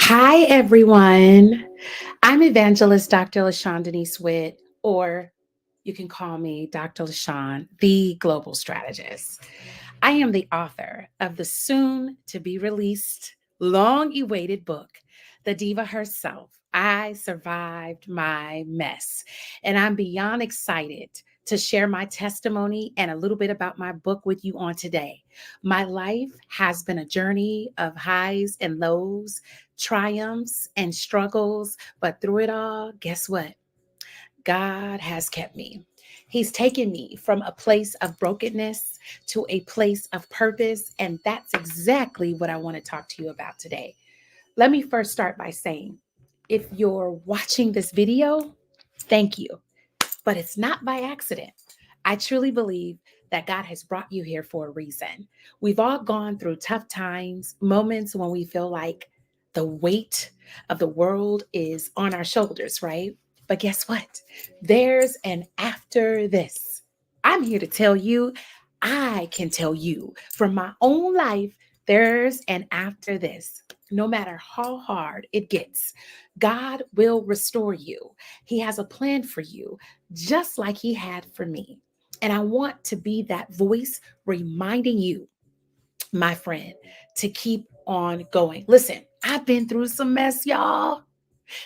Hi, everyone. I'm Evangelist Dr. LaShawn Denise Witt, or you can call me Dr. LaShawn, the Global Strategist. I am the author of the soon to be released, long awaited book, The Diva Herself. I Survived My Mess. And I'm beyond excited to share my testimony and a little bit about my book with you on today. My life has been a journey of highs and lows, triumphs and struggles, but through it all, guess what? God has kept me. He's taken me from a place of brokenness to a place of purpose. And that's exactly what I want to talk to you about today. Let me first start by saying if you're watching this video, thank you. But it's not by accident. I truly believe that God has brought you here for a reason. We've all gone through tough times, moments when we feel like the weight of the world is on our shoulders, right? But guess what? There's an after this. I'm here to tell you, I can tell you from my own life, there's an after this. No matter how hard it gets, God will restore you. He has a plan for you just like he had for me. And I want to be that voice reminding you, my friend, to keep on going. Listen, I've been through some mess, y'all.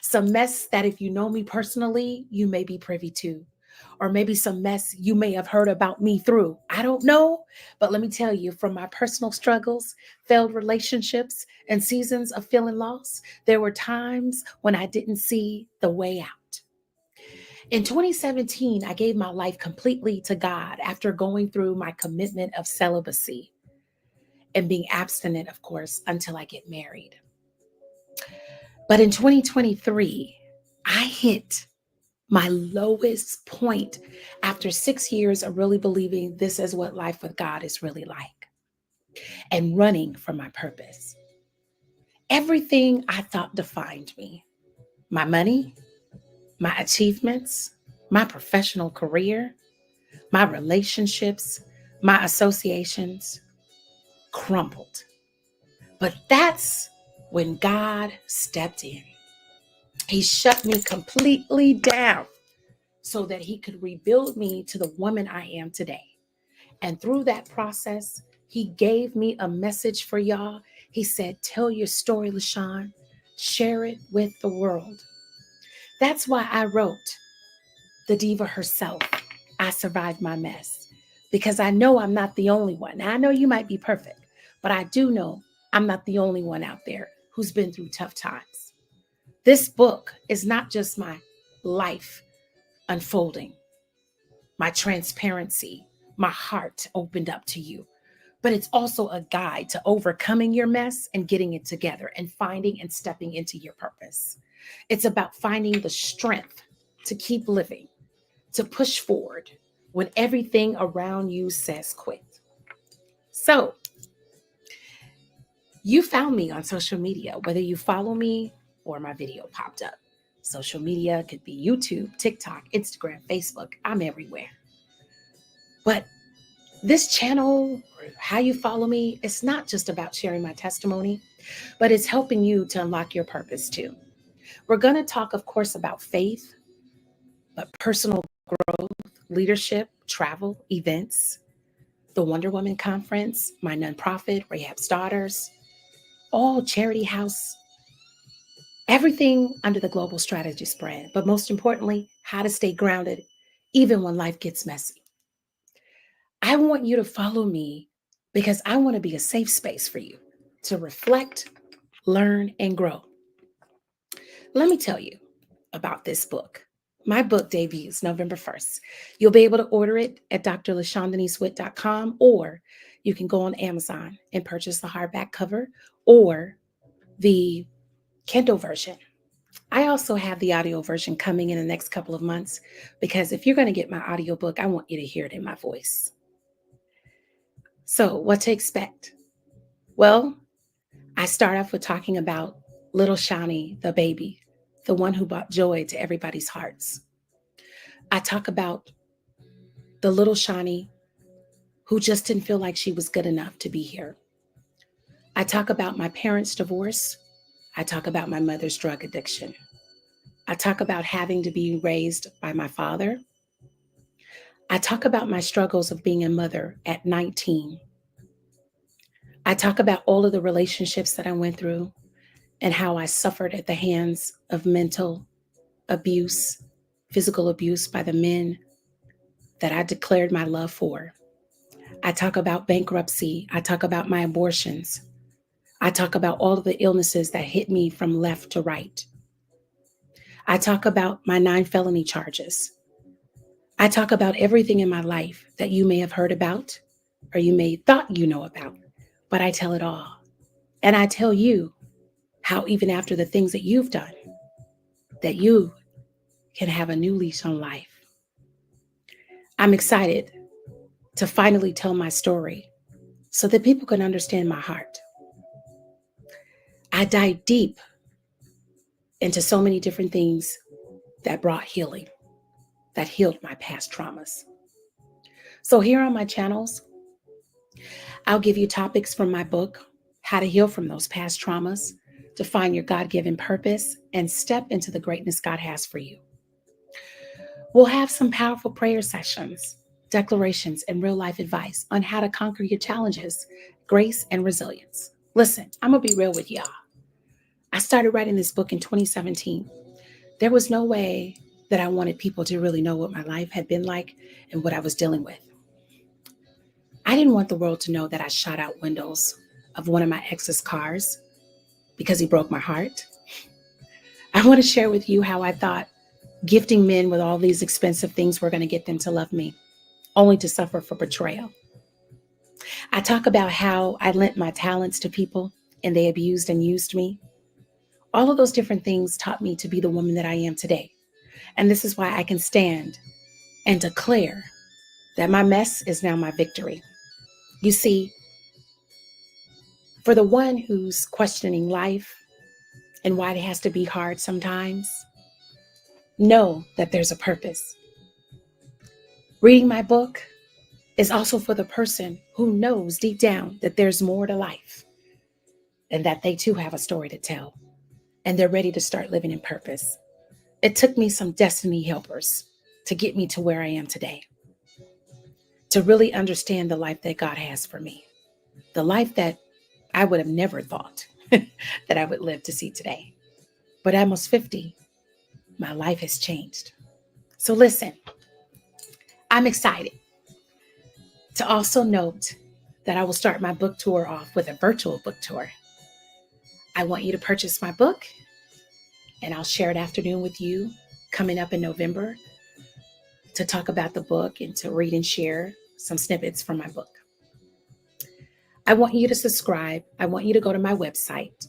Some mess that if you know me personally, you may be privy to. Or maybe some mess you may have heard about me through. I don't know. But let me tell you, from my personal struggles, failed relationships, and seasons of feeling lost, there were times when I didn't see the way out. In 2017, I gave my life completely to God after going through my commitment of celibacy and being abstinent, of course, until I get married. But in 2023, I hit my lowest point after 6 years of really believing this is what life with God is really like and running from my purpose. Everything I thought defined me, my money, my achievements, my professional career, my relationships, my associations crumbled. But that's when God stepped in. He shut me completely down so that he could rebuild me to the woman I am today. And through that process, he gave me a message for y'all. He said, tell your story, LaShawn. Share it with the world. That's why I wrote The Diva Herself. I Survived My Mess. Because I know I'm not the only one. Now, I know you might be perfect, but I do know I'm not the only one out there who's been through tough times. This book is not just my life unfolding, my transparency, my heart opened up to you, but it's also a guide to overcoming your mess and getting it together and finding and stepping into your purpose. It's about finding the strength to keep living, to push forward when everything around you says quit. So, you found me on social media, whether you follow me or my video popped up. Social media could be YouTube, TikTok, Instagram, Facebook. I'm everywhere. But this channel, or how you follow me, it's not just about sharing my testimony, but it's helping you to unlock your purpose too. We're going to talk, of course, about faith, but personal growth, leadership, travel, events, the Wonder Woman Conference, my nonprofit, Rahab's Daughters, all charity house, everything under the Global Strategist brand. But most importantly, how to stay grounded even when life gets messy. I want you to follow me because I want to be a safe space for you to reflect, learn, and grow. Let me tell you about this book. My book debuts November 1st. You'll be able to order it at drlashawndenisewit.com, or you can go on Amazon and purchase the hardback cover or the Kindle version. I also have the audio version coming in the next couple of months because if you're going to get my audiobook, I want you to hear it in my voice. So, what to expect? Well, I start off with talking about little Shawnee, the baby, the one who brought joy to everybody's hearts. I talk about the little Shawnee who just didn't feel like she was good enough to be here. I talk about my parents' divorce. I talk about my mother's drug addiction. I talk about having to be raised by my father. I talk about my struggles of being a mother at 19. I talk about all of the relationships that I went through and how I suffered at the hands of mental abuse, physical abuse by the men that I declared my love for. I talk about bankruptcy. I talk about my abortions. I talk about all of the illnesses that hit me from left to right. I talk about my 9 felony charges. I talk about everything in my life that you may have heard about or you may thought you know about, but I tell it all. And I tell you how even after the things that you've done, that you can have a new lease on life. I'm excited to finally tell my story so that people can understand my heart. I dive deep into so many different things that brought healing, that healed my past traumas. So here on my channels, I'll give you topics from my book, How to Heal from Those Past Traumas, to find your God-given purpose and step into the greatness God has for you. We'll have some powerful prayer sessions, declarations, and real-life advice on how to conquer your challenges, grace, and resilience. Listen, I'm going to be real with y'all. I started writing this book in 2017. There was no way that I wanted people to really know what my life had been like and what I was dealing with. I didn't want the world to know that I shot out windows of one of my ex's cars because he broke my heart. I want to share with you how I thought gifting men with all these expensive things were going to get them to love me, only to suffer for betrayal. I talk about how I lent my talents to people and they abused and used me. All of those different things taught me to be the woman that I am today. And this is why I can stand and declare that my mess is now my victory. You see, for the one who's questioning life and why it has to be hard sometimes, know that there's a purpose. Reading my book is also for the person who knows deep down that there's more to life and that they too have a story to tell and they're ready to start living in purpose. It took me some destiny helpers to get me to where I am today, to really understand the life that God has for me, the life that I would have never thought that I would live to see today. But at almost 50, my life has changed. So listen, I'm excited to also note that I will start my book tour off with a virtual book tour. I want you to purchase my book, and I'll share it afternoon with you coming up in November to talk about the book and to read and share some snippets from my book. I want you to subscribe. I want you to go to my website,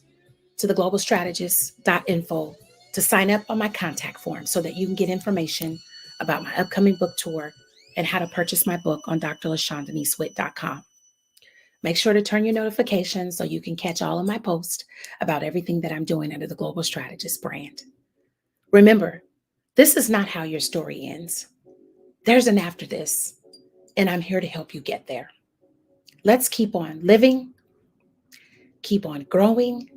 to theglobalstrategist.info, to sign up on my contact form so that you can get information about my upcoming book tour and how to purchase my book on drlashandeniswitt.com. Make sure to turn your notifications so you can catch all of my posts about everything that I'm doing under the Global Strategist brand. Remember, this is not how your story ends. There's an after this, and I'm here to help you get there. Let's keep on living, keep on growing,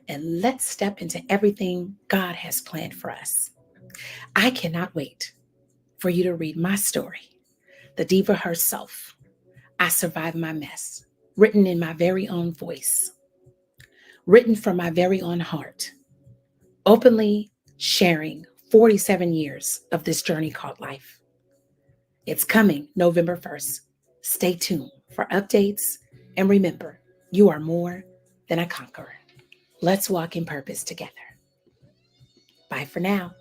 and let's step into everything God has planned for us. I cannot wait for you to read my story, the diva herself. I survived my mess, written in my very own voice, written from my very own heart, openly sharing 47 years of this journey called life. It's coming November 1st. Stay tuned for updates, and remember, you are more than a conqueror. Let's walk in purpose together. Bye for now.